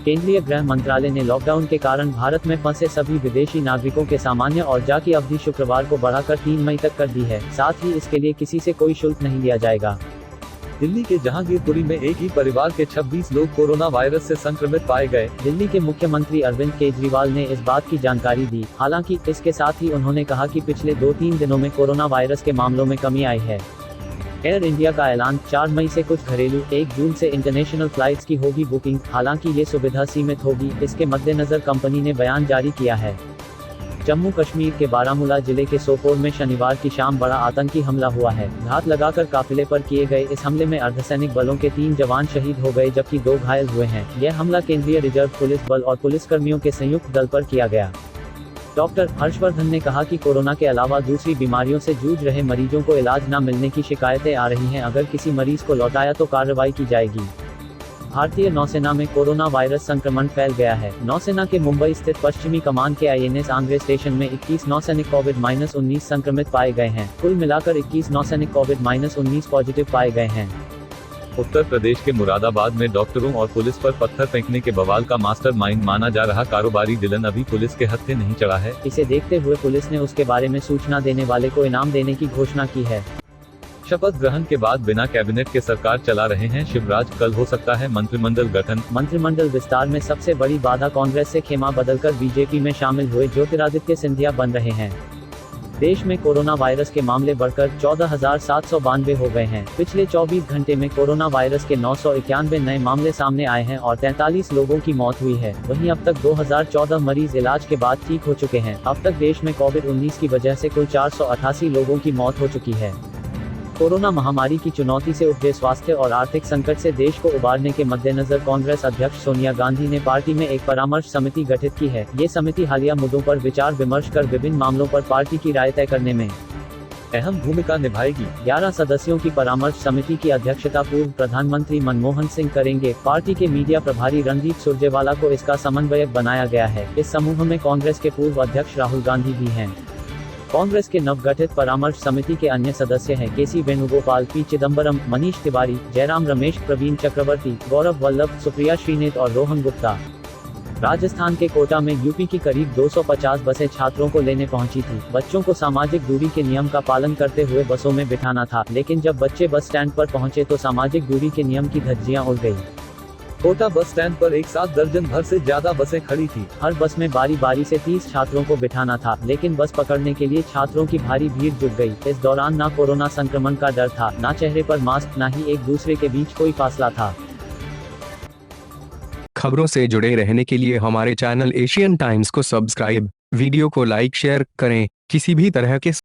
केंद्रीय गृह मंत्रालय ने लॉकडाउन के कारण भारत में फंसे सभी विदेशी नागरिकों के सामान्य और जा की अवधि शुक्रवार को बढ़ाकर 3 मई तक कर दी है। साथ ही इसके लिए किसी से कोई शुल्क नहीं लिया जाएगा। दिल्ली के जहांगीरपुरी में एक ही परिवार के 26 लोग कोरोना वायरस से संक्रमित पाए गए। दिल्ली के मुख्यमंत्री अरविंद केजरीवाल ने इस बात की जानकारी दी। हालांकि इसके साथ ही उन्होंने कहा कि पिछले 2-3 दिनों में कोरोना वायरस के मामलों में कमी आई है। एयर इंडिया का ऐलान, 4 मई से कुछ घरेलू, 1 जून से इंटरनेशनल फ्लाइट्स की होगी बुकिंग। हालांकि ये सुविधा सीमित होगी। इसके मद्देनजर कंपनी ने बयान जारी किया है। जम्मू कश्मीर के बारामूला जिले के सोपोर में शनिवार की शाम बड़ा आतंकी हमला हुआ है। घात लगाकर काफिले पर किए गए इस हमले में अर्धसैनिक बलों के 3 जवान शहीद हो गए जबकि 2 घायल हुए हैं। यह हमला केंद्रीय रिजर्व पुलिस बल और पुलिसकर्मियों के संयुक्त दल पर किया गया। डॉक्टर हर्षवर्धन ने कहा कि कोरोना के अलावा दूसरी बीमारियों से जूझ रहे मरीजों को इलाज न मिलने की शिकायतें आ रही हैं। अगर किसी मरीज को लौटाया तो कार्रवाई की जाएगी। भारतीय नौसेना में कोरोना वायरस संक्रमण फैल गया है। नौसेना के मुंबई स्थित पश्चिमी कमान के INS आंग्रे स्टेशन में 21 नौसैनिक कोविड-19 संक्रमित पाए गए हैं। कुल मिलाकर 21 नौसैनिक कोविड-19 पॉजिटिव पाए गए हैं। उत्तर प्रदेश के मुरादाबाद में डॉक्टरों और पुलिस पर पत्थर फेंकने के बवाल का मास्टरमाइंड माना जा रहा कारोबारी डिलन अभी पुलिस के हत्थे नहीं चढ़ा है। इसे देखते हुए पुलिस ने उसके बारे में सूचना देने वाले को इनाम देने की घोषणा की है। शपथ ग्रहण के बाद बिना कैबिनेट के सरकार चला रहे हैं शिवराज, कल हो सकता है मंत्रिमंडल गठन। मंत्रिमंडल विस्तार में सबसे बड़ी बाधा कांग्रेस से खेमा बदलकर बीजेपी में शामिल हुए ज्योतिरादित्य सिंधिया बन रहे हैं। देश में कोरोना वायरस के मामले बढ़कर 14,792 हो गए हैं। पिछले 24 घंटे में कोरोना वायरस के 991 नए मामले सामने आए हैं और 43 लोगों की मौत हुई है। वहीं अब तक 2014 मरीज इलाज के बाद ठीक हो चुके हैं। अब तक देश में कोविड-19 की वजह से कुल 488 लोगों की मौत हो चुकी है। कोरोना महामारी की चुनौती से उपजे स्वास्थ्य और आर्थिक संकट से देश को उबारने के मद्देनजर कांग्रेस अध्यक्ष सोनिया गांधी ने पार्टी में एक परामर्श समिति गठित की है। ये समिति हालिया मुद्दों पर विचार विमर्श कर विभिन्न मामलों पर पार्टी की राय तय करने में अहम भूमिका निभाएगी। 11 सदस्यों की परामर्श समिति की अध्यक्षता पूर्व प्रधानमंत्री मनमोहन सिंह करेंगे। पार्टी के मीडिया प्रभारी रणदीप सुरजेवाला को इसका समन्वयक बनाया गया है। इस समूह में कांग्रेस के पूर्व अध्यक्ष राहुल गांधी भी हैं। कांग्रेस के नवगठित परामर्श समिति के अन्य सदस्य हैं KC वेणुगोपाल, P चिदम्बरम, मनीष तिवारी, जयराम रमेश, प्रवीण चक्रवर्ती, गौरव वल्लभ, सुप्रिया श्रीनेत और रोहन गुप्ता। राजस्थान के कोटा में यूपी की करीब 250 बसें छात्रों को लेने पहुंची थी। बच्चों को सामाजिक दूरी के नियम का पालन करते हुए बसों में बिठाना था, लेकिन जब बच्चे बस स्टैंड पर पहुंचे तो सामाजिक दूरी के नियम की धज्जियां उड़ गई। कोटा बस स्टैंड पर एक साथ दर्जन भर से ज्यादा बसें खड़ी थी। हर बस में बारी बारी से 30 छात्रों को बिठाना था, लेकिन बस पकड़ने के लिए छात्रों की भारी भीड़ जुट गई। इस दौरान ना कोरोना संक्रमण का डर था, ना चेहरे पर मास्क, ना ही एक दूसरे के बीच कोई फासला था। खबरों से जुड़े रहने के लिए हमारे चैनल एशियन टाइम्स को सब्सक्राइब, वीडियो को लाइक शेयर करें। किसी भी तरह के